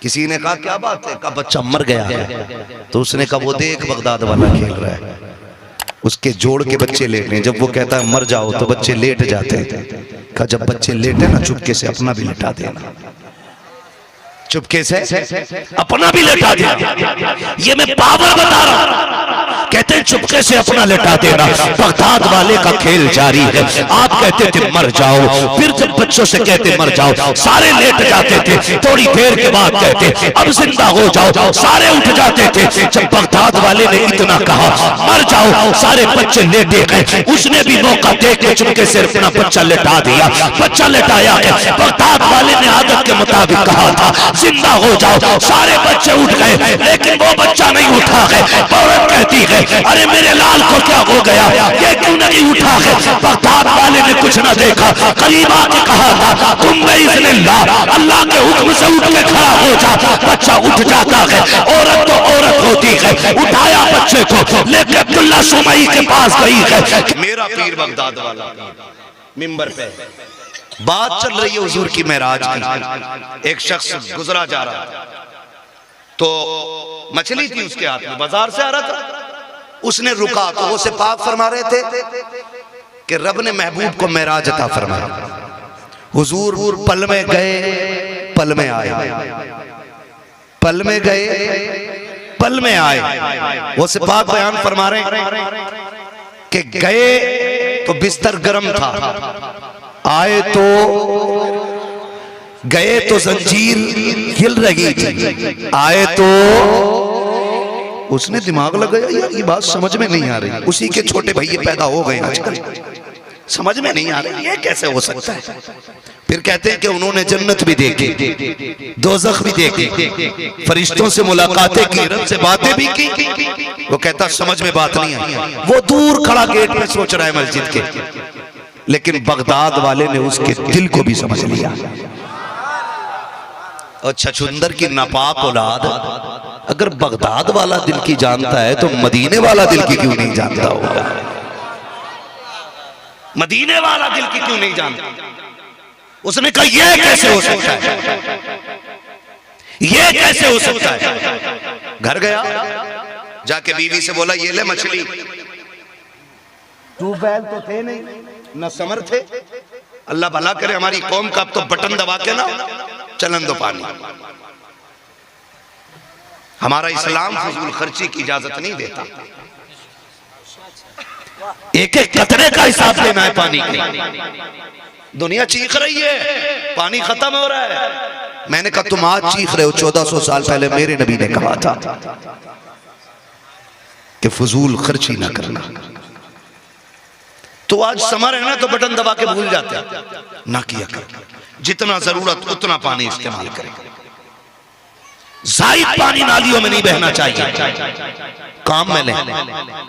किसी ने कहा क्या बात है, कहा बच्चा मर गया है। तो उसने कहा वो देख बगदाद वाला खेल रहा है, उसके जोड़ के बच्चे लेट रहे हैं। जब वो कहता है मर जाओ तो बच्चे लेट जाते हैं। कहा जब बच्चे लेटे ना चुपके से अपना भी लेटा देना, चुपके से अपना भी लेटा देना। ये मैं पावर बता रहा हूं। कहते हैं चुपके से अपना लेटा देना। बगदाद वाले का खेल जारी है। आप कहते थे मर जाओ, फिर जब बच्चों से कहते मर जाओ सारे लेट जाते थे। थोड़ी देर के बाद कहते अब जिंदा हो जाओ, सारे उठ जाते थे। जब बगदाद वाले ने इतना कहा मर जाओ, सारे बच्चे लेटे गए। उसने भी मौका देख के चुपके से अपना बच्चा लेटा दिया। बच्चा लेटाया है। बगदाद वाले ने आदत के मुताबिक कहा था जिंदा हो जाओ, सारे बच्चे उठ गए, लेकिन वो बच्चा नहीं उठा है। औरत कहती है अरे मेरे लाल को क्या हो गया, ये क्यों नहीं उठा है। बगदाद वाले ने कुछ न देखा, करीब आके कहा था तुम अल्लाह के हुक्म से उठ के खड़ा हो जा। बच्चा उठ जाता है। औरत तो औरत होती है। उठाया बच्चे को, लेके अब्दुल्ला सुमई के पास गई है। मेरा पीर बगदाद वाला मिंबर पे बात चल रही है हुजूर की मेराज की। एक शख्स गुजरा जा रहा था, तो मछली थी उसके हाथ में, बाजार से आ रहा था। उसने रुका तो वो से पाक फरमा रहे थे कि रब ने महबूब को मेराज अता फरमाया। हुजूर पल में गए पल में आए, पल में गए पल में आए। वो से पाक बयान फरमा रहे कि गए तो बिस्तर गर्म था, आए तो गए तो जंजीर हिल रही थी, आए तो उसने दिमाग लगाया यार ये बात समझ में नहीं आ रही। उसी के छोटे भैये पैदा हो गए आजकल, समझ में नहीं आ रही ये कैसे हो सकता है। फिर कहते हैं कि उन्होंने जन्नत भी देखी, दोज़ख भी देखी, फरिश्तों से मुलाकातें की, रब से बातें भी की। वो कहता समझ में बात नहीं आई। वो दूर खड़ा गेट पे सोच रहा है मस्जिद के, लेकिन बगदाद वाले ने उसके दिल को भी समझ लिया। और छछुंदर की नापाक औलाद अगर बगदाद वाला दिल की जानता है तो मदीने वाला दिल की क्यों नहीं जानता होगा। मदीने वाला दिल की क्यों नहीं जानता। उसने कहा यह कैसे हो सकता है, यह कैसे हो सकता है। घर गया, जाके बीवी से बोला ये ले मछली। ट्यूबवेल तो थे नहीं, न समर थे। अल्लाह भला करे हमारी कौम का, अब तो बटन दबा के ना चलन दो पानी। हमारा इस्लाम फजूल खर्ची की इजाजत नहीं देता। एक एक कतरे का हिसाब देना है पानी की। दुनिया चीख रही है पानी खत्म हो रहा है। मैंने कहा तुम आज चीख रहे हो, 1400 साल पहले मेरे नबी ने कहा था कि फजूल खर्ची ना करना। तो आज समर है ना तो बटन दबा के भूल जाते हैं, ना किया कर। जितना जरूरत उतना पानी इस्तेमाल करें। जायद पानी नालियों में नहीं बहना चाहिए, काम में लें।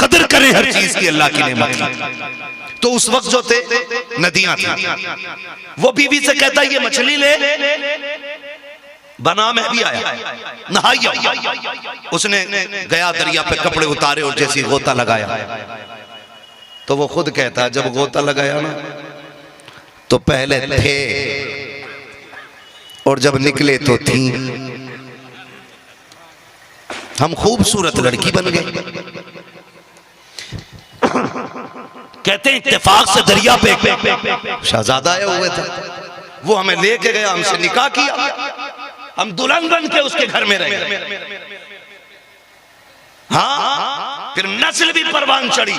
कदर करें हर चीज की, अल्लाह की नेमत की। तो उस वक्त जो थे नदियां थी। वो बीवी से कहता है ये मछली ले, बना में भी आया नहाइया। उसने गया दरिया पे, कपड़े उतारे और जैसी गोता लगाया तो वो खुद कहता जब गोता लगाया ना तो पहले थे और जब निकले तो थी। हम खूबसूरत लड़की बन गए। कहते हैं इत्तेफाक से दरिया पे शहजादा आए हुए थे, वो हमें लेके गया, हमसे निकाह किया, हम दुल्हन बन के उसके घर में रहे। हाँ, फिर नस्ल भी परवान चढ़ी।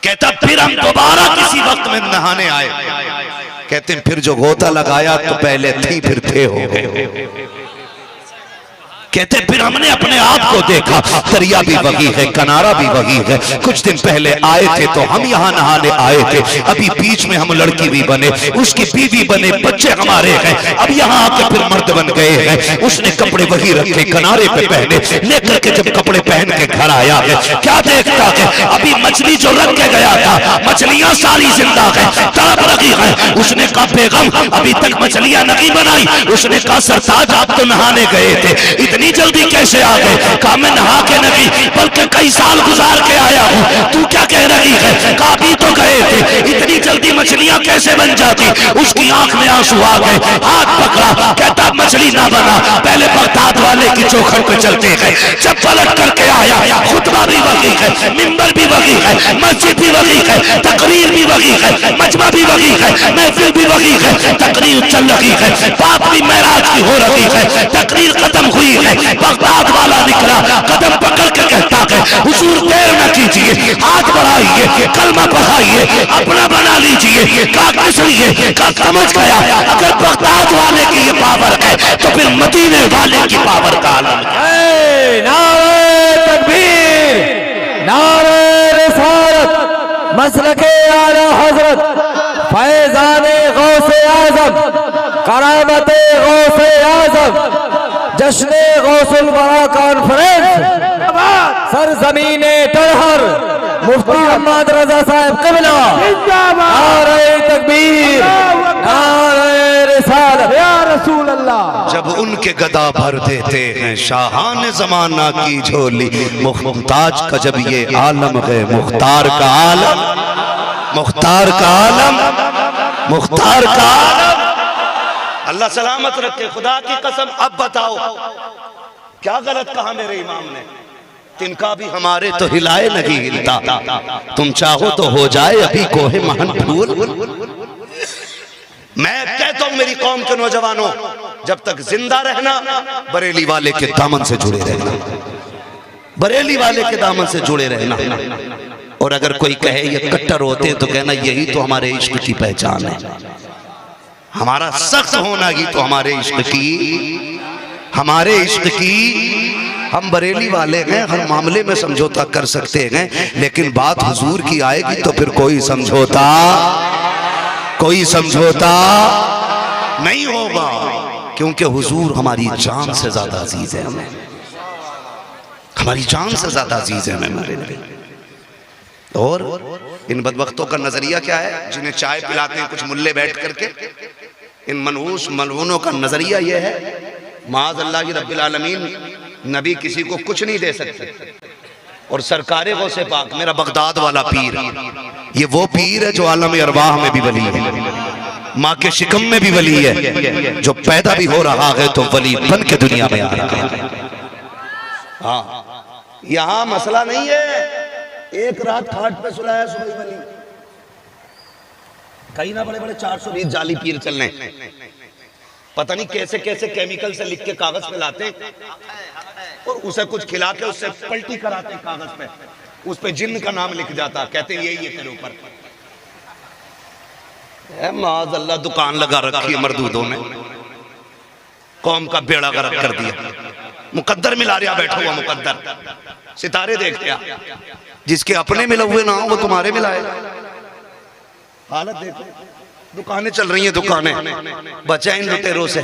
कहता फिर हम दोबारा किसी वक्त में नहाने आए। कहते हैं फिर जो गोता लगाया तो पहले थी फिर थे हो गए। कहते फिर हमने अपने आप को देखा, दरिया भी वही है, किनारा भी वही है। कुछ दिन पहले आए थे तो हम यहाँ नहाने आए थे, अभी बीच में हम लड़की भी बने, उसकी बीवी बने, बच्चे हमारे हैं, अब यहाँ आके फिर मर्द बन गए हैं। उसने कपड़े वही रखे, किनारे पे पहने, लेकर के जब कपड़े पहन के घर आया है, क्या देखता है अभी मछली जो रख के गया था, मछलियां सारी जिंदा है, तड़प रही है। उसने कहा बेगम अभी तक मछलियां नहीं बनाई। उसने कहा सरताज आप तो नहाने गए थे, इतनी जल्दी कैसे आ गए। कहा मैं नहा के नहीं बल्कि कई साल गुजार के आया हूँ। तू क्या कह रही है। कहा अभी तो गए थे, इतनी जल्दी मछलियां कैसे बन जाती। उसकी आंख में आंसू आ गए, हाथ पकड़ा, कहता मछली ना बना, वाले की चौखट पे चलते हैं। जब पलट करके आया, खुतबा भी वही है, मिंबर भी वही है, मस्जिद भी वही है, तकरीर भी वही है, मजमा भी वही है, महफिल भी वही है, तकरीर चल रही है, बात भी महराज की हो रही है, तकरीर खत्म हुई है, बगदाद वाला निकला, कदम पकड़ के कहता है हुजूर देर न कीजिए, हाथ बढ़ाइए, कलमा पढ़ाइए, अपना बना लीजिए। का किसलिए का समझ गया, अगर बगदाद वाले की ये पावर है तो फिर मदीने वाले की पावर का आलम है। नारे तकबीर, नारे रिसालत, मसलके आला हजरत, फैजाने गौसे आजम, करामते गौसे आजम, जश्ने गौसुल वरा कॉन्फ्रेंस, सरजमीने टड़हर, मुफ्ती मोहम्मद रजा साहब क़िबला, नारे तकबीर, नारे रिसालत, या रसूल अल्लाह। जब उनके गदा भर देते हैं शाहान जमाना की झोली, मुख्ताज का जब ये आलम है, मुख्तार का आलम, मुख्तार का आलम, मुख्तार का आलम। अल्लाह सलामत रखे, खुदा की कसम। अब बताओ क्या गलत कहा मेरे इमाम ने? तिनका भी हमारे तो हिलाए नहीं हिलता, तुम चाहो तो हो जाए अभी कोहे महन फूल। मैं कहता हूं मेरी कौम के नौजवानों, जब तक जिंदा रहना बरेली वाले के दामन से जुड़े रहना, बरेली वाले के दामन से जुड़े रहना। और अगर कोई कहे ये कट्टर होते तो कहना यही तो हमारे इश्क की पहचान है, हमारा सख्त होना ही तो हमारे इश्क की, हमारे इश्क की। हम बरेली वाले हैं, हर मामले में समझौता कर सकते हैं, लेकिन बात हुजूर की आएगी तो फिर कोई समझौता नहीं होगा, क्योंकि हुजूर हमारी जान से ज्यादा अजीज है हमें, हमारी जान से ज्यादा अजीज है हमें हमारे नबी। और इन बदबख्तों का नजरिया क्या है, जिन्हें चाय पिलाते हैं कुछ मुल्ले बैठ करके, इन मनहूस मलऊनों का नजरिया यह है माज़ अल्लाह की रब्बिल आलमीन नबी किसी को कुछ नहीं दे सकते। और सरकारे गौसे पाक मेरा बगदाद वाला पीर, ये वो पीर है जो आलम अरवाह में भी वली है, माँ के शिकम में भी वली है, जो पैदा भी हो रहा है तो वली बन के दुनिया में आ रहा है। हाँ, यहाँ मसला नहीं है एक रात खाट पे सुलाया सुबह वली, कहीं ना बड़े बड़े 420 जाली पीर चलने, पता नहीं कैसे कैसे केमिकल से लिख के कागज पे लाते और उसे कुछ खिला के उससे पलटी कराते कागज पे, उस पे जिन्न का नाम लिख जाता, कहते हैं यही है तेरे ऊपर। माज़ अल्लाह दुकान लगा रखी है मरदूदों ने, कौम का बेड़ा गर्क कर दिया। मुकद्दर मिला रहा बैठा हुआ मुकद्दर, सितारे देखते आ, जिसके अपने मिले हुए ना हो वो तुम्हारे मिलाए। हालत देखो, दुकानें चल रही हैं, दुकानें बचा इन लुटेरों से।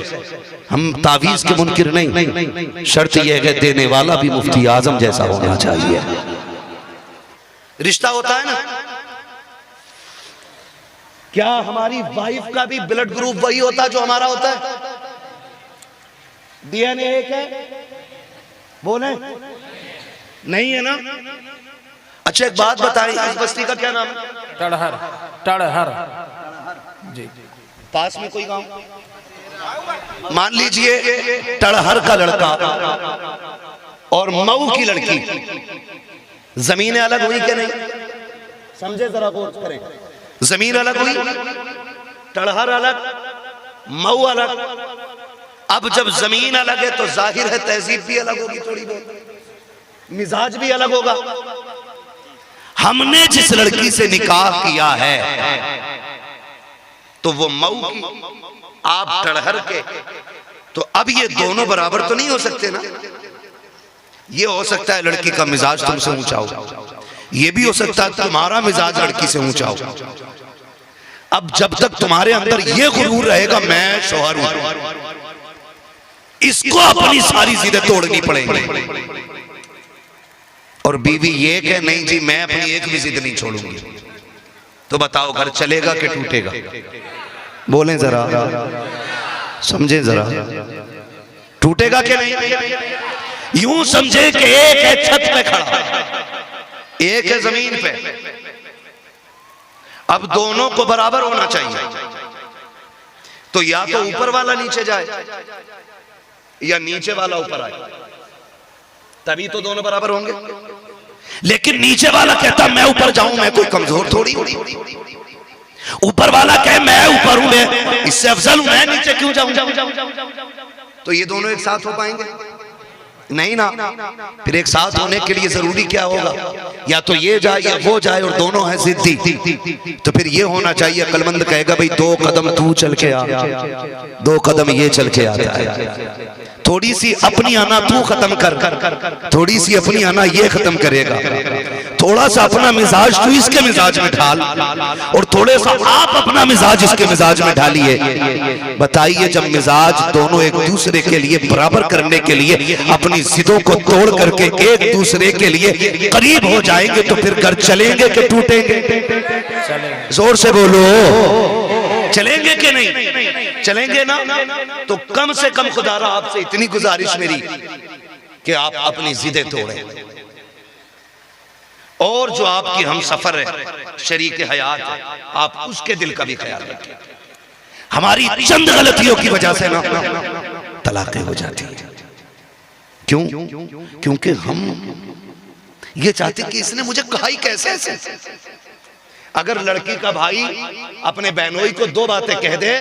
हम तावीज के मुनकिर नहीं, शर्त यह है देने वाला भी मुफ्ती आजम जैसा होना चाहिए। रिश्ता होता है ना, क्या हमारी वाइफ का भी ब्लड ग्रुप वही होता है जो हमारा होता है? डीएनए एक है, बोले नहीं है ना? अच्छा एक बात बताएं, इस बस्ती का क्या नाम है? टड़हर, टड़हर जी। पास में कोई गांव, मान लीजिए टड़हर का लड़का और मऊ की लड़की, जमीनें अलग हुई क्या नहीं? समझे जरा गौर करें, जमीन अलग हुई, टड़हर अलग, मऊ अलग। अब जब जमीन अलग है तो जाहिर है तहजीब भी अलग होगी, थोड़ी बहुत मिजाज भी अलग होगा। हमने जिस लड़की से निकाह किया है तो वो मऊ की, आप टड़हर के, तो अब ये दोनों बराबर तो नहीं हो सकते ना। ये हो सकता है लड़की का मिजाज तुमसे ऊंचा हो, ये भी हो सकता है तुम्हारा मिजाज लड़की से ऊंचा हो। अब जब तक तुम्हारे अंदर ये गुरूर रहेगा मैं शौहर हूं, इसको अपनी सारी जिद्दें तोड़नी पड़ेंगी। और बीवी ये कहे नहीं जी मैं अपनी एक भी जिद नहीं छोड़ूंगी, तो बताओ घर चलेगा कि टूटेगा? बोलें जरा, समझे जरा, टूटेगा कि नहीं? यूं समझे कि एक है छत पे खड़ा, एक है जमीन पे, अब दोनों को बराबर होना चाहिए। तो या तो ऊपर वाला नीचे जाए या नीचे वाला ऊपर आए, तभी तो दोनों बराबर होंगे। लेकिन नीचे वाला कहता मैं ऊपर जाऊं, मैं कोई कमजोर थोड़ी, ऊपर वाला कहे मैं ऊपर हूं, मैं इससे अफजल हूं, मैं नीचे क्यों जाऊं? तो ये दोनों एक साथ हो पाएंगे? नहीं ना। फिर एक साथ होने के लिए जरूरी क्या होगा? या तो ये जाए या वो जाए, और दोनों है जिद्दी। तो फिर ये होना चाहिए, अक्लमंद कहेगा भाई 2 कदम तू चल के आ, 2 कदम ये चल के आता है। थोड़ी सी अपनी आना तू खत्म कर, थोड़ी सी अपनी आना ये खत्म करेगा। थोड़ा सा अपना मिजाज तू इसके मिजाज में ढाल, और थोड़े सा आप अपना मिजाज इसके मिजाज में ढालिए। बताइए, जब मिजाज दोनों एक दूसरे के लिए बराबर करने के लिए अपनी जिदों को तोड़ करके एक दूसरे के लिए करीब हो जाएंगे, तो फिर घर चलेंगे कि टूटेंगे? जोर से बोलो, चलेंगे कि नहीं? चलेंगे ना। तो कम से कम खुदारा आपसे इतनी गुजारिश मेरी कि आप अपनी जिदें तोड़ें, और जो आपकी हम सफर है, शरीक हयात है, आप उसके दिल का भी ख्याल रखें। हमारी चंद गलतियों की वजह से ना तलाक़ें हो जाती है। क्यों? क्योंकि हम ये चाहते कि इसने मुझे कहा ही कैसे ऐसे। अगर लड़की का भाई अपने बहनोई को 2 बातें कह दे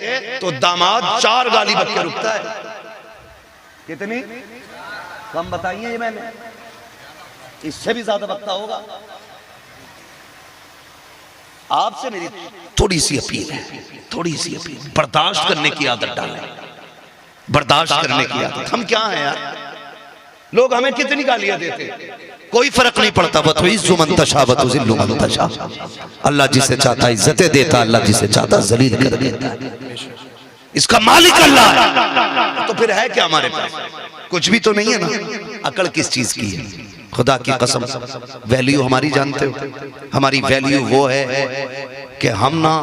तो दामाद 4 गाली बक के रुकता है। कितनी कम बताइए? ये मैंने इससे भी ज्यादा बकता होगा। आपसे मेरी थोड़ी सी अपील है, थोड़ी सी अपील, बर्दाश्त करने की आदत डालें, बर्दाश्त करने की आदत। हम क्या हैं यार, लोग हमें कितनी गालियां देते, कोई फर्क नहीं पड़ता। वतुइज़्ज़ु मन तशा वतुज़िल्लु मन तशा। अल्लाह जिसे चाहता इज्जतें देता, अल्लाह जिसे चाहता जलील कर देता। इसका मालिक अल्लाह है। तो फिर है क्या हमारे पास? कुछ भी तो नहीं है ना। अकड़ किस चीज की है? खुदा की कसम, वैल्यू हमारी जानते हो? हमारी वैल्यू वो है कि हम ना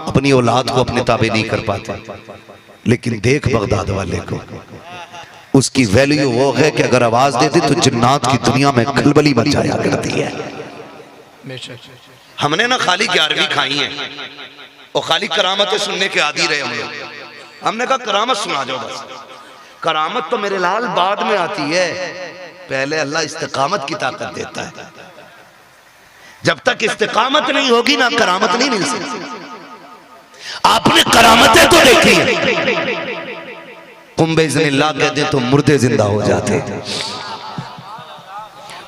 अपनी औलाद को अपने ताबे नहीं कर पाते, लेकिन देख बगदाद वाले को, उसकी वैल्यू वो है कि अगर आवाज देते तो जिन्नात की दुनिया में खलबली मच जाया करती है। हमने ना खाली 11वीं खाई है और खाली करामतें सुनने के आदी रहे हम लोग। हमने कहा करामत सुना जाओ बस। करामत तो मेरे लाल बाद में आती है, पहले अल्लाह इस्तिकामत की ताकत देता है। जब तक इस्तिकामत नहीं होगी ना करामत नहीं मिल सकती। आपने करामतें तो देखी है, कुंबे इज़्निल्लाह कहते हैं तो मुर्दे जिंदा हो जाते हैं,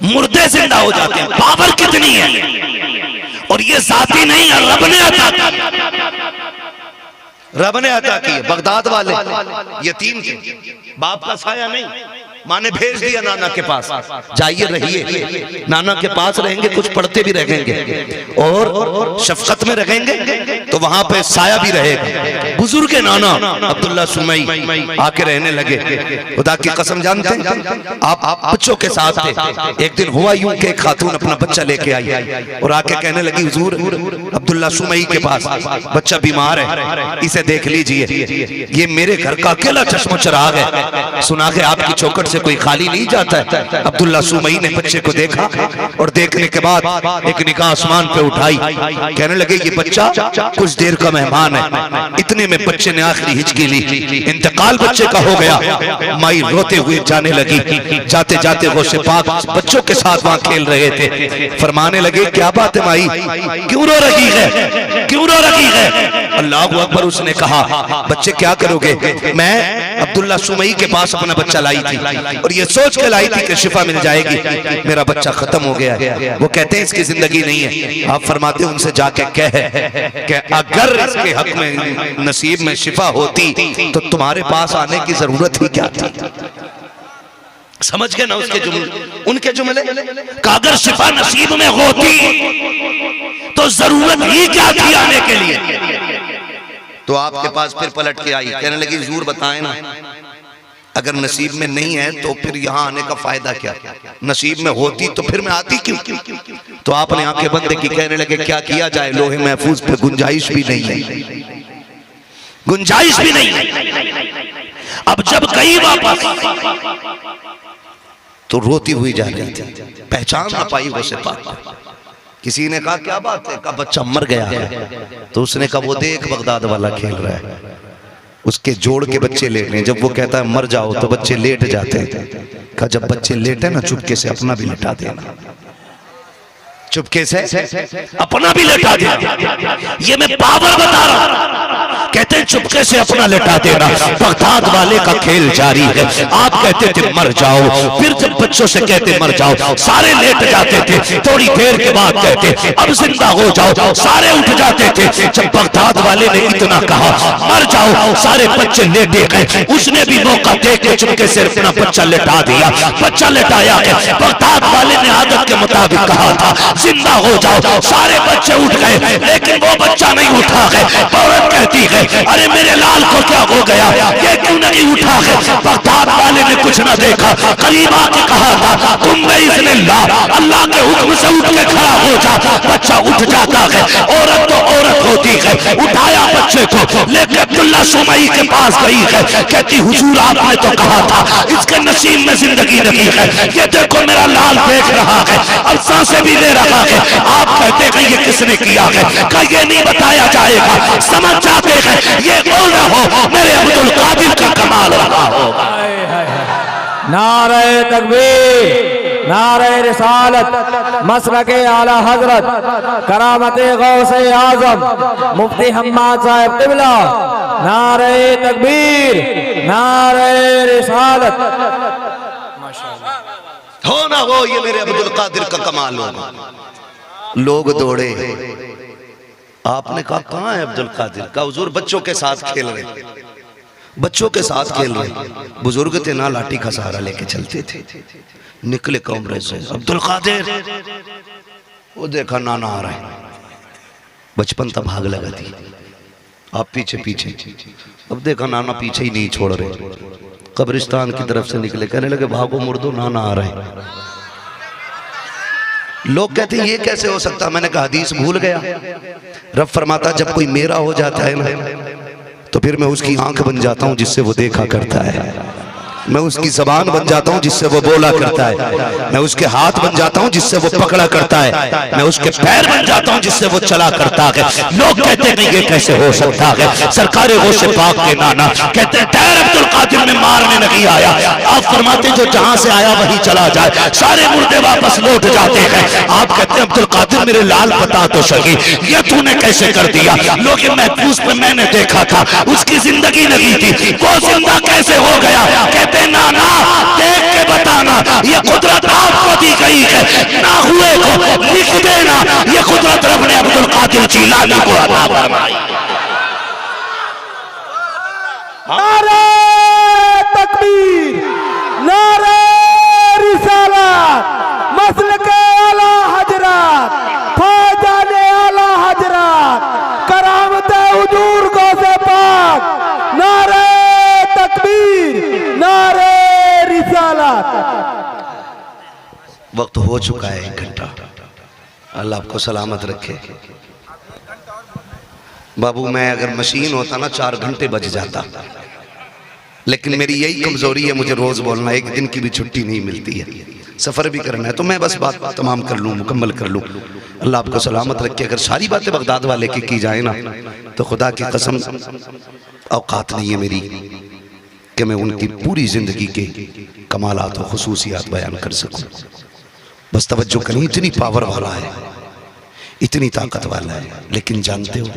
मुर्दे जिंदा हो जाते हैं। पावर कितनी है! और ये जाती नहीं है, रब ने अता की, रब ने अता की। बगदाद वाले यतीम थे, बाप का साया नहीं, माँ ने भेज दिया नाना के पास, जाइए रहिए, नाना के पास रहेंगे, कुछ पढ़ते भी रहेंगे और शफकत में रहेंगे, तो वहां पे साया भी रहेगा। बुजुर्ग नाना अब्दुल्ला सुमई आके रहने लगे। खुदा की कसम, जानते हैं आप बच्चों के साथ थे। एक दिन हुआ यूं कि एक खातून अपना बच्चा लेके आई और आके कहने लगी, हुजूर अब्दुल्ला सुमई के पास बच्चा बीमार है, इसे देख लीजिए, ये मेरे घर का अकेला चश्मो चिराग है, सुना के आपकी चौखट से कोई खाली नहीं जाता है। अब्दुल्ला सुमई ने बच्चे को देखा और देखने के बाद एक निगाह आसमान पे उठाई, कहने लगे ये बच्चा कुछ देर का मेहमान है। इतने में बच्चे ने आखिरी हिचकी ली, इंतकाल बच्चे का हो गया। माई रोते हुए जाने लगी, जाते जाते वो सिपाक बच्चों के साथ वहां खेल रहे थे। फरमाने लगे, क्या बात है माई, क्यों रो रही है, क्यों रो रही है? अल्लाह अकबर। उसने कहा, बच्चे क्या करोगे? मैं अब्दुल्ला सुमई के पास अपना बच्चा लाई थी और ये सोच के लाई थी कि शिफा मिल जाएगी, मेरा बच्चा खत्म हो गया है। वो कहते हैं इसकी जिंदगी नहीं है। आप फरमाते हैं उनसे जाके कह कि अगर इसके हक में नसीब में शिफा होती तो तुम्हारे पास आने की जरूरत ही क्या थी? समझ गए ना उसके जुमले, उनके जुमले? अगर शिफा नसीब में होती तो जरूरत ही क्या थी आने के लिए? तो आपके पास फिर पलट के आई, कहने लगी, हुजूर बताएं ना, अगर नसीब में नहीं है तो फिर यहाँ आने का फायदा क्या? नसीब में होती तो फिर मैं आती क्यों? तो आपने आंखें बंद की, कहने लगे, क्या किया जाए, लोहे महफूज पे गुंजाइश भी नहीं है, गुंजाइश भी नहीं है। अब जब गई वापस तो रोती हुई जा रही थी, पहचान ना पाई वो सिपाही। किसी ने कहा, क्या बात है? कहा बच्चा मर गया है। तो उसने कहा, वो देख बगदाद वाला खेल रहा है, उसके जोड़ के बच्चे लेटने। जब वो कहता है मर जाओ तो बच्चे लेट जाते हैं। कहा जब बच्चे लेटे ना चुपके से अपना भी लिटा देना, चुपके से अपना भी लिटा देना। ये मैं पावर बता रहा हूं। कहते हैं चुपके से अपना लिटा देना। बगदाद वाले का खेल जारी है। आप कहते थे मर जाओ, फिर जब बच्चों से कहते मर जाओ सारे लेट जाते थे। थोड़ी देर के बाद कहते अब जिंदा हो जाओ, सारे उठ जाते थे। जब बगदाद वाले ने इतना कहा मर जाओ, सारे बच्चे लेटे गए। उसने भी मौका देख के चुपके से अपना बच्चा लिटा दिया। बच्चा लिटाया है। बगदाद वाले ने आदत के मुताबिक कहा था जिंदा हो जाओ, सारे बच्चे उठ गए, लेकिन वो बच्चा नहीं उठा है। औरत कहती है अरे मेरे लाल को क्या हो गया, ये क्यों नहीं उठा है। बगदाद वाले ने कुछ न देखा, करीब आके कहा था तुम अल्लाह के हुक्म से उठ के खड़ा हो जा। बच्चा उठ जाता है। औरत तो औरत होती है। उठाया बच्चे को, लेके अब्दुल्ला सुमई के पास गई है। कहती हुजूर आपने तो कहा था इसके नसीब में जिंदगी नहीं है, ये देखो मेरा लाल देख रहा है, अब सांसें भी ले रहा है। आप कहते हैं ये किसने किया है, का ये नहीं बताया जाएगा। समझ जाते हैं ये कौन हो, मेरे अब्दुल कादिर का कमाल रहा होगा। नारे तकबीर, नारे रिसालत, मसलके आला हजरत, करामते गौसे आजम मुफ्ती हम्माद साहब क़िबला। नारे तकबीर, नारे रिसालत। हो ना हो, ये मेरे अब्दुल कादिर का कमाल होगा। लोग दौड़े। आपने कहा कहाँ है अब्दुल कादिर का? हुजूर बच्चों के साथ खेल रहे, बच्चों के साथ खेल रहे। बुजुर्ग थे ना, लाठी का सहारा लेके चलते थे। निकले कमरे से, अब्दुल कादिर। वो देखा नाना आ रहा है। बचपन तब भाग लगा थी, आप पीछे पीछे। अब देखा नाना पीछे ही नहीं छोड़ रहे। कब्रिस्तान की तरफ से निकले, कहने लगे भागो मुर्दो, नाना आ रहे हैं। लोग कहते हैं ये कैसे हो सकता। मैंने कहा हदीस भूल गया। रब फरमाता जब कोई मेरा हो जाता है ना तो फिर मैं उसकी आंख बन जाता हूं जिससे वो देखा करता है, मैं उसकी जबान बन जाता हूं जिससे वो बोला करता है, मैं उसके हाथ बन जाता हूं जिससे वो पकड़ा करता है, मैं उसके पैर बन जाता हूं जिससे वो चला करता है। लोग कहते हैं ये कैसे हो सकता है। सरकारे वो से पाक के नाना कहते हैं खैर अब्दुल कादिर में मारने नहीं आया। आप फरमाते जो जहां से आया वही चला जाए, सारे मुर्दे वापस लौट जाते हैं। आप कहते हैं अब्दुल कादिर मेरे लाल बता तो सही, ये तूने कैसे कर दिया। लोग महफूज पे मैंने देखा था, उसकी जिंदगी नहीं थी, वो जिंदा कैसे हो गया। कहते नाना देख के बताना, ये कुदरत आपको दी गई है, ना हुए को लिख देना। ये कुदरत रब ने अब्दुल कादिर जीलानी को अता फरमाई। नारे तकबीर, नारे रिसालत, मसलके आला हजरत, फौजाने आला हजरत, करामते हुजूर गौसे पाक। नारे तकबीर, नारे रिसालत। वक्त हो चुका है 1 घंटा। अल्लाह आपको सलामत रखे। बाबू मैं अगर मशीन होता ना 4 घंटे बच जाता, लेकिन मेरी यही कमजोरी है, मुझे रोज बोलना, एक दिन की भी छुट्टी नहीं मिलती है, सफर भी करना है, तो मैं बस बात तमाम कर लूँ, मुकम्मल कर लूँ। अल्लाह आपको सलामत रखे। अगर सारी बातें बगदाद वाले की जाए ना तो खुदा की कसम औकात नहीं है मेरी कि मैं उनकी पूरी जिंदगी के कमालात और खुसूसियात बयान कर सकूं। बस तवज्जो करें, इतनी पावर वाला है, इतनी ताकत वाला है। लेकिन जानते हो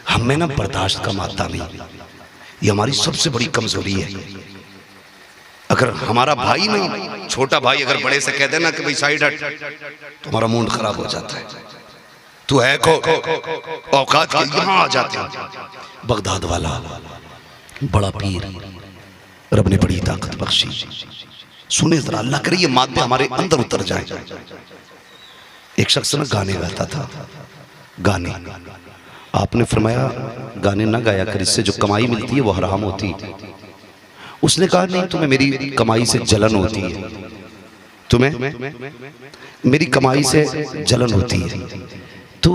हमें ना बर्दाश्त का माता नहीं, ये हमारी सबसे बड़ी कमजोरी है। अगर हमारा भाई ना, छोटा भाई अगर बड़े से कह देना कि भाई साइड हट, तो हमारा मूड खराब हो जाता है। तू है को औकात के यहाँ आ जाते हैं। बगदाद वाला बड़ा पीर, रब ने बड़ी ताकत बख्शी। सुने जरा, अल्लाह करे ये मादे हमारे अंदर उतर जाए। एक शख्स ना गाने गाता था, गाने। आपने फरमाया गाने ना गाया कर, इससे जो कमाई मिलती है वो हराम होती है। उसने कहा नहीं, तुम्हें मेरी कमाई से जलन होती है, तुम्हें मेरी कमाई से जलन होती है। तो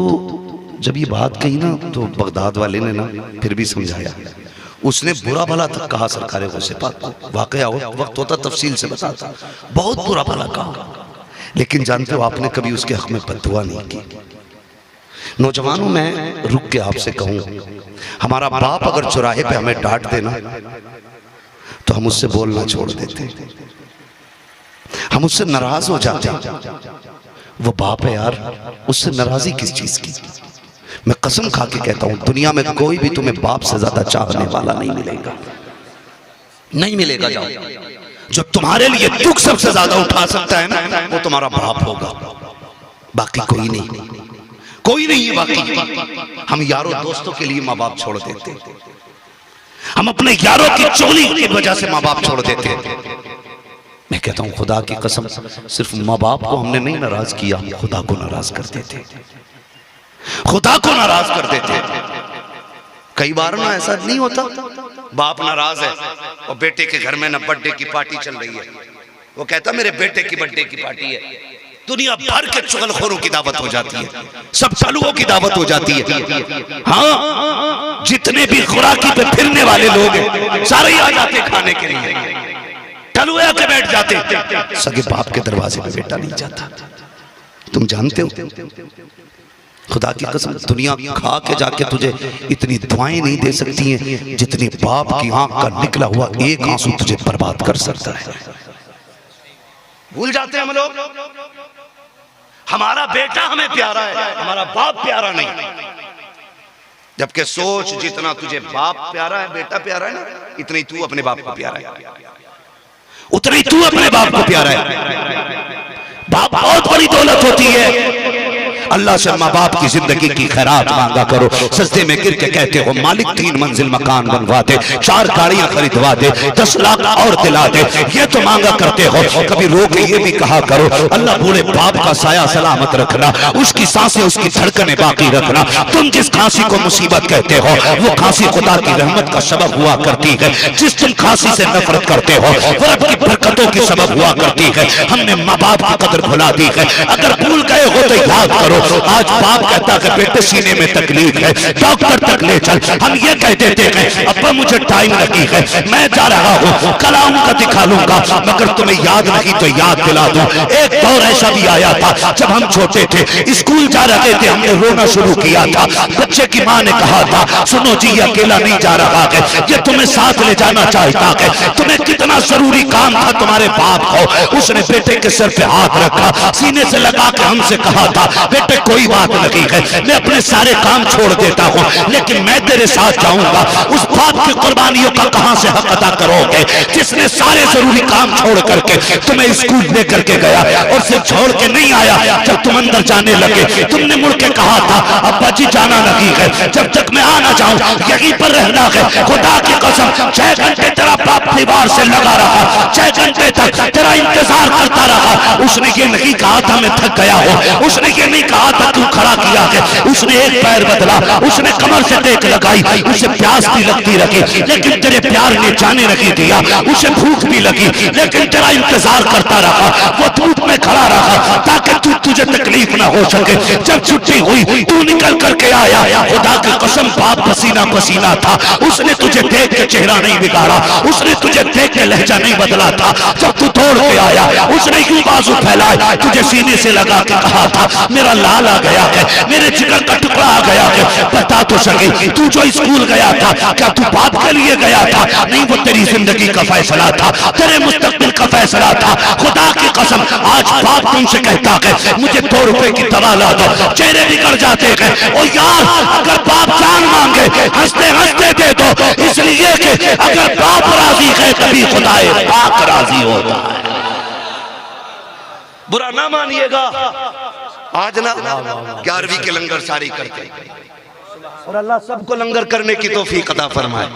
जब ये बात कही ना तो बगदाद वाले ने ना फिर भी समझाया। उसने बुरा भला तक कहा सरकारे गौसे पाक, वाकया वक्त होता तफसील से बताता, बहुत बुरा भला कहा। लेकिन जानते हो आपने कभी उसके हक में बद्दुआ नहीं की। नौजवानों मैं रुक के आपसे कहूँ, हमारा बाप अगर चौराहे पे हमें डांट देना तो हम उससे बोलना छोड़ देते, हम उससे नाराज हो जाते। वो बाप है यार, उससे नाराजी किस चीज की। मैं कसम खा के कहता हूं दुनिया में कोई भी तुम्हें बाप से ज्यादा चाहने वाला नहीं मिलेगा, नहीं मिलेगा। जाओ, जो तुम्हारे लिए दुख सबसे ज्यादा उठा सकता है ना वो तुम्हारा बाप होगा, बाकी कोई नहीं, कोई नहीं है बाकी। हम यारों दोस्तों के लिए माँ बाप छोड़ देते, हम अपने यारों की चोली की वजह से माँ बाप छोड़ देते। मैं कहता हूं खुदा की कसम, सिर्फ माँ बाप को हमने नहीं नाराज किया, खुदा को नाराज कर देते, खुदा को नाराज कर देते। कई बार ना ऐसा नहीं होता, बाप नाराज है और बेटे के घर में ना बर्थडे की पार्टी चल रही है, वो कहता मेरे बेटे की बर्थडे की पार्टी है, दुनिया भर के चुगलखोरों की दावत हो जाती है, सब चालुओं की दावत हो जाती है। हाँ, जितने भी खुराकी पे फिरने वाले लोग हैं सारे ही आ जाते खाने के लिए, टलुए आके बैठ जाते। सगे बाप के दरवाजे पे बेटा नहीं जाता। तुम जानते हो खुदा की कसम दुनिया खा के जाके तुझे इतनी दुआएं नहीं दे सकती हैं जितनी बाप की आंख का निकला हुआ एक आंसू तुझे बर्बाद कर सकता है। भूल जाते हैं हम लोग, हमारा बेटा हमें प्यारा है, हमारा बाप प्यारा नहीं। जबकि सोच जितना तुझे बाप प्यारा है, बेटा प्यारा है ना, इतना ही तू अपने बाप को प्यारा है, उतना ही तू अपने बाप को प्यारा है। बाप बहुत बड़ी दौलत होती है। अल्लाह से माँ बाप की जिंदगी की खैरात मांगा करो, सजदे में गिर के कहते हो मालिक 3 मंजिल मकान बनवा दे, 4 गाड़ियां खरीदवा दे, 10 लाख और दिला दे, ये तो मांगा करते हो। कभी रो के ये भी कहा करो अल्लाह बूढ़े बाप का साया सलामत रखना, उसकी सांसें उसकी धड़कनें बाकी रखना। तुम जिस खांसी को मुसीबत कहते हो वो खांसी खुदा की रहमत का सबब हुआ करती है, जिस तुम खांसी से नफरत करते हो वो रब की बरकतों की सबब हुआ करती है। हमने माँ बाप की कदर भुला दी है, अगर भूल गए हो तो याद करो। आज बाप कहता है बेटे सीने में तकलीफ है, डॉक्टर तक ले चल। हम ये कह देते हैं अब्बा मुझे टाइम लगी है, मैं जा रहा हूँ, कल आऊंगा दिखा लूंगा, मगर तुम्हें याद नहीं तो याद दिला दूं। एक दौर ऐसा भी आया था जब हम छोटे थे, स्कूल जा रहे थे, हमने रोना शुरू किया था। बच्चे की माँ ने कहा था सुनो जी ये अकेला नहीं जा रहा है, ये तुम्हें साथ ले जाना चाहता है। तुम्हें कितना जरूरी काम था तुम्हारे बाप को। उसने बेटे के सर पे हाथ रखा, सीने से लगा के हमसे कहा था बेटे कोई बात नहीं है, मैं अपने सारे काम छोड़ देता हूँ लेकिन मैं तेरे साथ जाऊंगा। उस बाप की कुर्बानियों का कहां से हक अदा करोगे जिसने सारे जरूरी काम छोड़ करके तुम्हें स्कूल लेकर के गया और सिर्फ छोड़ के नहीं आया। जब तुम अंदर जाने लगे तुमने मुड़ के कहा था अब्बा जी जाना नहीं है, जब तक मैं आ ना जाऊं यहीं पर रहना है। खुदा की कसम 6 घंटे तेरा बाप दीवार से लगा रहा, 6 घंटे तक तेरा इंतजार करता रहा। उसने ये नहीं कहा था मैं थक गया हूं, उसने ये नहीं कहा था तू खड़ा किया है, उसने एक पैर बदला, उसने कमर से टेक लगाई, उसे प्यास भी लगती रही लेकिन तेरे प्यार ने जाने नहीं दिया। उसे भूख भी लगी लेकिन तेरा इंतजार करता रहा, वो धूप में खड़ा रहा ताकि तुझे तकलीफ ना हो सके। जब छुट्टी हुई तू निकल करके आया, खुदा की कसम बाप पसीना पसीना था, उसने तुझे देख के चेहरा नहीं बिगाड़ा, उसने तुझे देख के लहजा नहीं बदला था। जब तू दौड़ के आया उसने यूं बाजू फैलाए तुझे सीने से लगा के कहा था मेरा लाल आ गया है, मेरे जिगर का टुकड़ा आ गया है। बता तो सके तू जो स्कूल गया था क्या तू बाप के लिए गया था? नहीं, वो तेरी जिंदगी का फैसला था, तेरे मुस्तकबिल का फैसला था। खुदा की कसम आज बाप तुमसे कहता है मुझे 2 रुपए की दवा ला दो, चेहरे बिगड़ जाते हैं। ओ यार अगर बाप जान मांगे हंसते हंसते दे दो, इसलिए कि अगर बाप राजी है कभी खुदाए पाक राजी होता है। बुरा ना मानिएगा, आज ना 11वीं के लंगर सारी करते और अल्लाह सबको लंगर करने की तौफीक अता फरमाए।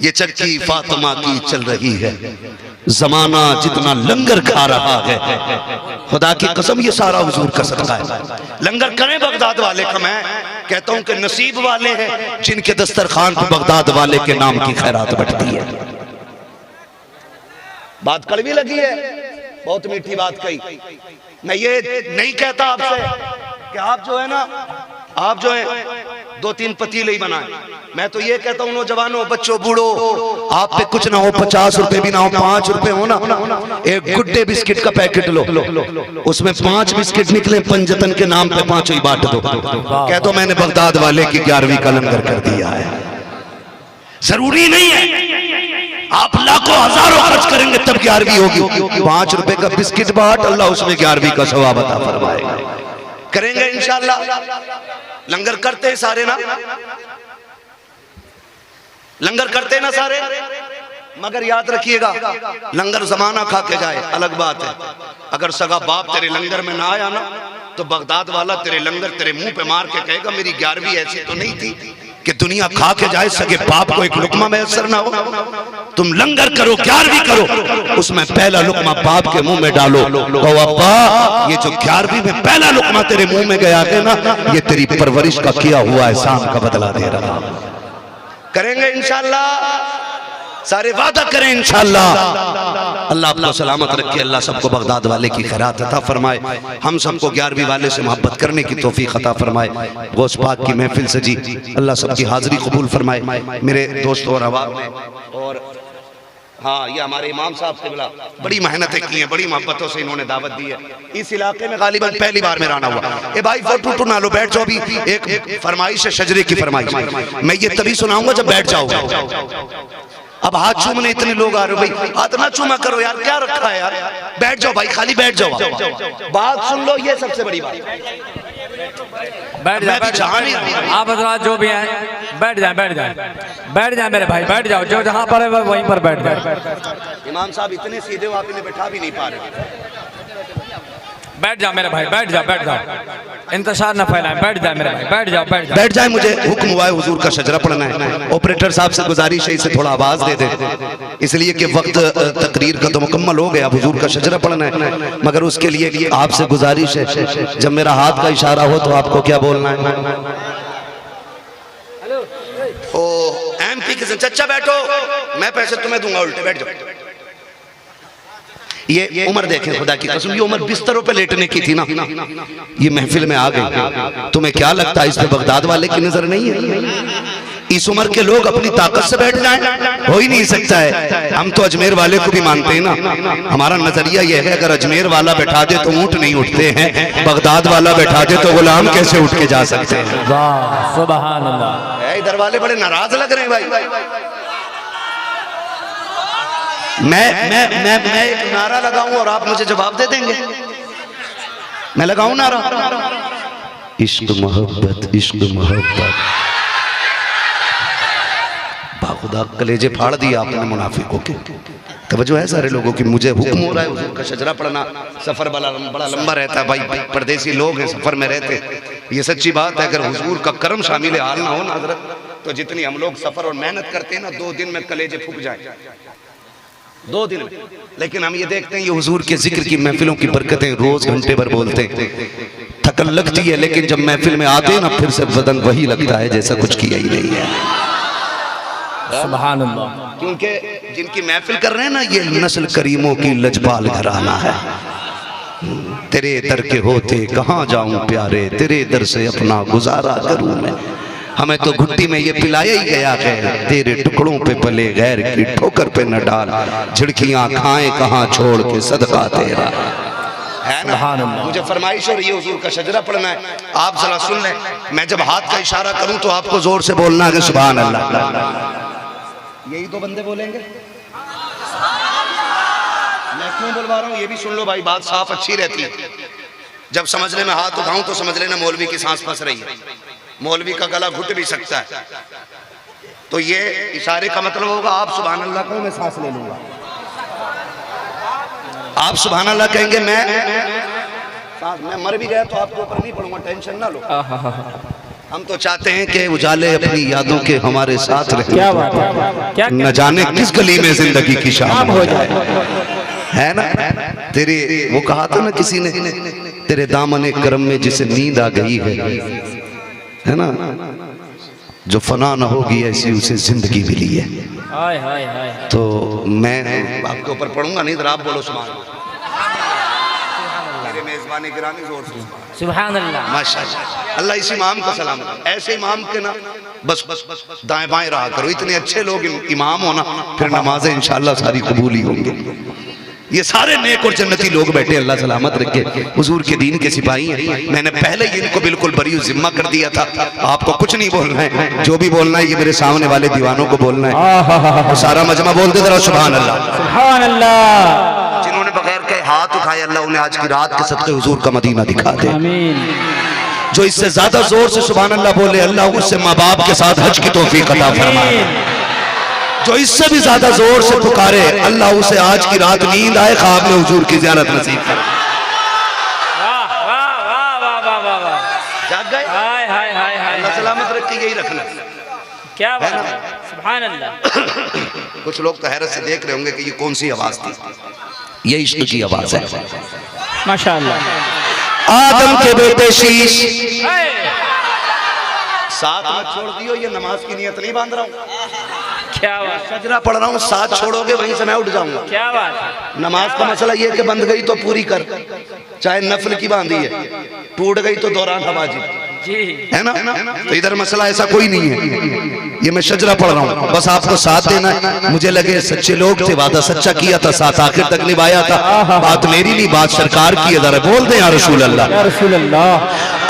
ये चक्की फातिमा की चल रही है, जमाना जितना लंगर खा रहा है, खुदा की कसम ये सारा हुजूर का सदका है। लंगर करें बगदाद वाले का, मैं कहता हूं कि नसीब वाले हैं जिनके दस्तरखान पर बगदाद वाले के नाम की खैरात बढ़ती है। बात कड़वी लगी है, बहुत मीठी बात कही। मैं ये नहीं कहता आपसे कि आप जो है ना, आप जो है 2-3 पतीले ही बनाए। मैं तो ये कहता हूँ नौजवानों, बच्चों, बूढ़ो, आप पे कुछ ना हो, 50 रुपए भी ना हो, 5 रुपए हो ना, एक गुड्डे बिस्किट का पैकेट लो, उसमें 5 बिस्किट निकले, पंजतन के नाम पे 5 ही बांट दो। कह दो मैंने बगदाद वाले की 11वीं का लंगर कर दिया है। जरूरी नहीं है आप लाखों हजारों खर्च करेंगे तब 11वीं होगी। 5 रुपए का बिस्किट बांट, अल्लाह उसमें 11वीं का सवाब अता फरमाएगा। करेंगे इंशाअल्लाह। लंगर करते हैं सारे ना, लंगर करते हैं ना सारे, मगर याद रखिएगा लंगर जमाना खा के जाए अलग बात है। अगर सगा बाप तेरे लंगर में ना आया ना, तो बगदाद वाला तेरे लंगर तेरे मुंह पे मार के कहेगा मेरी 11वीं ऐसी तो नहीं थी कि दुनिया खा के जाए, सगे बाप को एक लुकमा मैसर ना हो। तुम लंगर करो, 11वीं करो, उसमें पहला लुकमा बाप के मुंह में डालो, कहो अब्बा ये जो 11वीं में पहला लुकमा तेरे मुंह में गया है ना, ये तेरी परवरिश का किया हुआ एहसान का बदला दे रहा। करेंगे इंशाअल्लाह, सारे वादा करें इंशाअल्लाह। अल्लाह आपको सलामत रखे, अल्लाह सबको बगदाद वाले की खैरात अता फरमाए, हम सबको 11वीं वाले से मोहब्बत करने की तौफीक अता फरमाए। गौस पाक की महफिल सजी, अल्लाह सबकी हाजिरी कबूल फरमाए। मेरे दोस्तों और अहबाब ने, और हाँ ये हमारे इमाम साहब से बोला, बड़ी मेहनतें की हैं, बड़ी मोहब्बतों से इन्होंने दावत दी है। इस इलाके में गालिबन पहली बार मेरा आना हुआ। ए भाई फोटो ना लो, बैठ जाओ। अभी एक फरमाइश है, शजरे की फरमाइश, मैं ये तभी सुनाऊंगा जब बैठ जाओगे। अब हाथ चूमने इतने लोग आ रहे हो भाई, हाथ ना चूमा करो यार, क्या रखा है यार, बैठ जाओ भाई, खाली बैठ जाओ, बात सुन लो, ये सबसे बड़ी बात। बैठ जाए, आप हजरात जो भी हैं बैठ जाए, बैठ जाए, बैठ जाए मेरे भाई, बैठ जाओ, जो जहाँ पर है वहीं पर बैठ जाए। इमाम साहब इतने सीधे हो, आप इन्हें बैठा भी नहीं पा रहे। बैठ जाओ मेरे भाई, बैठ जाओ, बैठ जाओ, इंतजार न फैलाएं, बैठ जाए मेरे भाई, बैठ जाओ, बैठ जाओ, बैठ जाए। मुझे हुक्म हुआ है हुजूर का शजरा पढ़ना है। ऑपरेटर साहब से गुजारिश है इसे थोड़ा आवाज दे दे, इसलिए कि वक्त तकरीर का तो मुकम्मल हो गया, हुजूर का शजरा पढ़ना है, मगर उसके लिए आपसे गुजारिश है जब मेरा हाथ का इशारा हो तो आपको क्या बोलना है। ओ MP के चचा बैठो, मैं पैसे तुम्हें दूंगा उल्टे, बैठ जाओ। ये उम्र देखें खुदा की कसम, ये उम्र बिस्तरों पे लेटने की थी ना, ये महफिल में आ गई। तुम्हें क्या लगता है इस पे बगदाद वाले की नजर नहीं है? इस उम्र के लोग अपनी ताकत से बैठ जाएं, हो ही नहीं सकता है। हम तो अजमेर वाले को भी मानते हैं ना, हमारा नजरिया ये है अगर अजमेर वाला बैठा दे तो ऊंट नहीं उठते हैं, बगदाद वाला बैठा दे तो गुलाम कैसे उठ के जा सकते हैं। वाह सुभान अल्लाह। इधर वाले बड़े नाराज लग रहे हैं भाई। मैं एक नारा लगाऊं और आप मुझे जवाब दे देंगे। मैं लगाऊं नारा, इश्क मोहब्बत, इश्क मोहब्बत। बाखुदा कलेजे फाड़ दिए आपने मुनाफिकों के। तवज्जो है सारे लोगों की, मुझे हुक्म हो रहा है हुजूर का शजरा पढ़ना। सफर बड़ा लंबा रहता है भाई, परदेसी लोग हैं, सफर में रहते, ये सच्ची बात है। अगर हुजूर का करम शामिल हाल ना हो ना हजरत, तो जितनी हम लोग सफर और मेहनत करते हैं ना, 2 दिन में कलेजे फूक जाए, 2 दिन। लेकिन हम ये देखते हैं ये हुजूर के जिक्र की महफिलों की बरकतें, रोज घंटे भर बोलते हैं, थकन लगती है, लेकिन जब महफिल में आते हैं ना फिर से बदन वही लगता है जैसा कुछ किया ही नहीं है। सुभान अल्लाह। क्योंकि जिनकी महफिल कर रहे हैं ना, ये नस्ल करीमों की लजपाल घराना है। तेरे दर के होते कहाँ जाऊं प्यारे, तेरे दर से अपना गुजारा करूं मैं। हमें तो घुट्टी में ये पिलाया ही गया है, तेरे टुकड़ों पे पले गैर की ठोकर पे न डाल, झिड़कियां खाए कहाँ छोड़ के सदका तेरा है ना। मुझे फरमाइश हो रही है हुजूर का शजरा पढ़ना है, आप जरा सुन लें। मैं जब हाथ का इशारा करूं तो आपको जोर से बोलना है सुभान अल्लाह। यही 2 बंदे बोलेंगे, मैं क्यों बुलवा रहा हूं ये भी सुन लो भाई, बात साफ अच्छी रहती है। जब समझने में हाथ उठाऊं तो समझ लेना मौलवी की सांस फंस रही है, मौलवी का गला घुट भी सकता है। तो ये इशारे का मतलब होगा आप सुभान अल्लाह कहो, मैं सांस ले लूंगा। आप सुभान अल्लाह कहेंगे, मैं मर भी गया तो आपके ऊपर नहीं पड़ूंगा, टेंशन ना लो। हम तो चाहते हैं कि उजाले अपनी यादों के हमारे साथ रहे। क्या बात है, क्या न जाने किस गली में जिंदगी की शाम हो जाए, है ना। तेरे वो कहा था ना किसी ने, तेरे दामन करम में जिसे नींद आ गई है ना, जो फना न होगी ऐसी उसे जिंदगी मिली है। हाय हाय हाय। तो मैं आपके ऊपर पढ़ूंगा नहीं, तो आप बोलो सुभान अल्लाह। मेरे मेजबान मेहरबानी गिरानी जोर से सुभान अल्लाह। माशाअल्लाह। अल्लाह इस इमाम को सलाम करे। ऐसे इमाम के ना बस दाएं बाएं रहा करो। इतने अच्छे लोग इमाम हो ना, फिर नमाजें इंशाअल्लाह सारी कबूल ही होंगी। ये सारे नेक और जन्नती लोग बैठे, अल्लाह सलामत रखे, हुजूर के दीन के सिपाही हैं। मैंने पहले ही इनको बिल्कुल बरी जिम्मा कर दिया था, आपको कुछ नहीं बोलना है, जो भी बोलना है ये मेरे सामने वाले दीवानों को बोलना है। तो सारा मजमा बोल दे जरा सुभान अल्लाह सुभान अल्लाह। जिन्होंने बगैर के हाथ उठाए, अल्लाह उन्हें आज की रात के सदके हुजूर का मदीना दिखा दे। आमीन। जो इससे ज्यादा जोर से सुभान अल्लाह बोले, अल्लाह उससे माँ बाप के साथ हज की तौफीक अता फरमाए। जो इससे भी ज्यादा जोर से पुकारे, अल्लाह उसे आज की रात नींद आए, ख्वाब में हुजूर की ज़ियारत नसीब करे। वाह वाह वाह वाह वाह वाह वाह। जाग गए? हाय हाय हाय हाय। अल्लाह सलामत रख के यही रखना। क्या बात है, सुभान अल्लाह। कुछ लोग तो हैरत से देख रहे होंगे कि ये कौन सी आवाज थी। ये इश्क की आवाज है। माशाअल्लाह। आदम के बेटे शीश साथ में छोड़ दियो, ये नमाज की नियत नहीं बांध रहा हूँ, क्या बात, सजरा पढ़ रहा हूँ। साथ छोड़ोगे वहीं से मैं उठ जाऊंगा। क्या बात। नमाज का मसला ये कि बंद गई तो पूरी कर, चाहे नफल की बांधी है, टूट गई तो दौरान हवाजी जी है ना। तो इधर मसला ऐसा कोई नहीं है, ये मैं शजरा पढ़ रहा हूँ, बस आपको साथ देना है। मुझे लगे सच्चे लोग थे, वादा सच्चा किया था, साथ आखिर तक निभाया था। बात मेरी नहीं, बात सरकार की है। बोल दे या रसूल अल्लाह। या रसूल अल्लाह।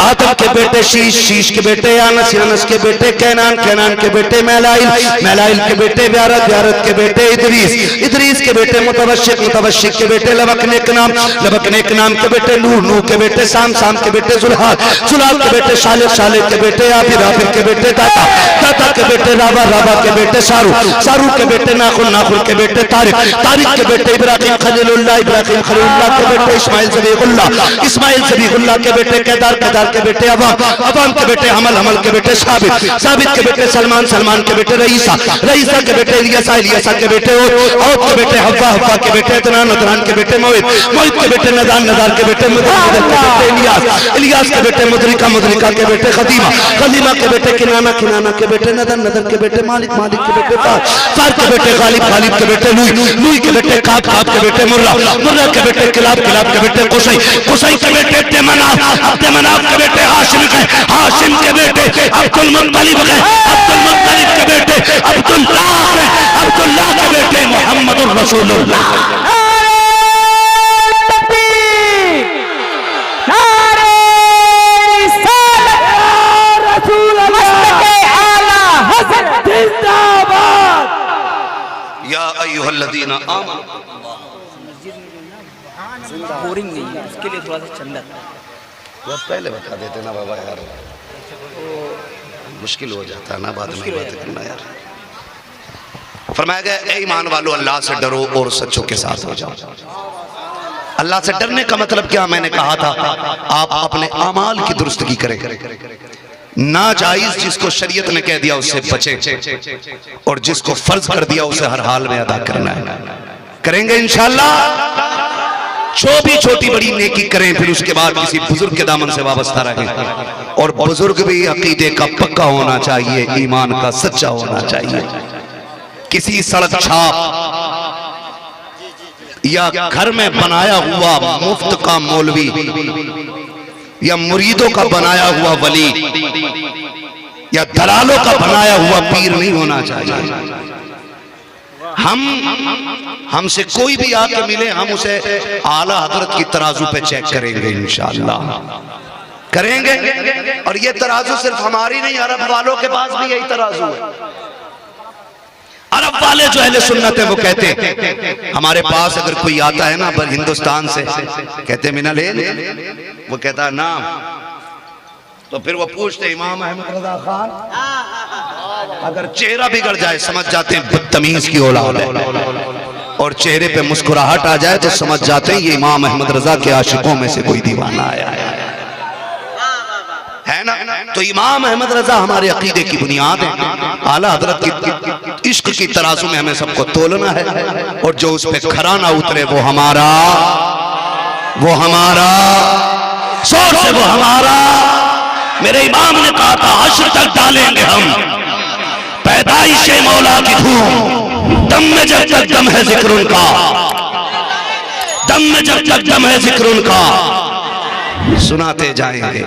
आदम के बेटे शीश, शीश के बेटे यानस, यानस के बेटे कैनान, कैनान के बेटे मैलाइल, मैलाइल के बेटे व्यारत, व्यारत के बेटे इदरीस, इदरीस के बेटे मुतवश्शिक, मुतवश्शिक के बेटे लबकनेक नाम, लबकनेक नाम के बेटे नूह, नूह के बेटे साम, साम के बेटे जुल्हाल, जुल्हाल के बेटे शालिक, शालिक के बेटे आफिर, आफिर के बेटे दाता, दाता के बेटे राबा, राबा के बेटे सारू, सारू के बेटे नाखुल, नाखुल के बेटे तारिक, तारिक के बेटे इब्राहिम खलीलुल्लाह, इब्राहिम खलीलुल्लाह के बेटे इस्माइल ज़बीहुल्लाह, इस्माइल ज़बीहुल्लाह के बेटे केदार, केदार के बेटे अवाम, अवाम के बेटे हमल, हमल के बेटे साबित, साबित के बेटे सलमान, सलमान के बेटे रईसा, रईसा के बेटे इलियासा, इलियासा के बेटे औद के बेटे हव्वा, हव्वा के बेटे अदनान, अदनान के बेटे मोहित, मोहित के बेटे नदान, नदान के बेटे मुदर, मुदर के बेटे इलियास, इलियास के बेटे मुदरिका, मुदरिका के बेटे खदीमा, खदीमा के बेटे किनाना, किनाना के बेटे नदर, नदर के बेटे मालिक, मालिक के बेटे फार, फार के बेटे गालिब, गालिब के बेटे लुई, लुई के बेटे काब, काब के बेटे मुर्रा, मुर्रा के बेटे किलाब, किलाब के बेटे कुसै, कुसै के बेटे तेमनाफ, तेमनाफ के बेटे हाशिम है, हाशिम के बेटे अब्दुल मुत्तलिब है, अब्दुल मुत्तलिब के बेटे अब्दुल्लाह है, अब्दुल्लाह के बेटे मोहम्मदुर रसूलुल्लाह। या अय्युहल्लज़ीना आमनू, बोरिंग नहीं है, उसके लिए थोड़ा सा चंदा तो पहले बता देते ना बाबा यार, मुश्किल हो जाता है ना बाद में बात करना यार। फरमाया गया ए ईमान वालों, अल्लाह से डरो और सच्चों के साथ हो जाओ। अल्लाह से डरने का मतलब क्या, मैंने कहा था आप अपने अमाल की दुरुस्तगी करें, नाजायज जिसको शरीयत ने कह दिया उससे बचें, और जिसको फर्ज कर दिया उसे हर हाल में अदा करना है। करेंगे इंशाअल्लाह। जो भी छोटी बड़ी नेकी करें, फिर उसके बाद किसी बुजुर्ग के दामन से वाबस्ता रहें, और बुजुर्ग भी अकीदे का पक्का होना चाहिए, ईमान का सच्चा होना चाहिए। किसी सड़क छाप या घर में बनाया हुआ मुफ्त का मौलवी या मुरीदों का बनाया हुआ वली या दलालों का बनाया हुआ पीर नहीं होना चाहिए। हमसे कोई भी आके मिले, हम उसे आला हजरत की तराजू पे चेक करेंगे इंशाअल्लाह, करेंगे। और ये तराजू सिर्फ हमारी नहीं, अरब वालों के पास भी यही तराजू है। अरब वाले जो अहले सुन्नत है वो कहते हैं, हमारे पास अगर कोई आता है ना पर हिंदुस्तान से, कहते मिना ले, वो कहता है नाम, तो फिर वो पूछते इमाम अहमद रजा खान, अगर चेहरा बिगड़ जाए समझ जाते हैं बदतमीज की औलाद है, और चेहरे पे मुस्कुराहट आ जाए तो समझ जाते हैं ये इमाम अहमद रजा के आशिकों में से कोई दीवाना आया है ना। तो इमाम अहमद रजा हमारे अकीदे की बुनियाद है। आला हजरत की इश्क की तराजू में हमें सबको तोलना है, और जो उस पे खरा ना उतरे वो हमारा, वो हमारा, सोच से वो हमारा। मेरे इमाम ने कहा था हश्र तक डालेंगे हम पैदाइश मौला की धूम, दम में जब तक दम है जिक्र उनका, दम में जब तक दम है जिक्र उनका, सुनाते जाएंगे।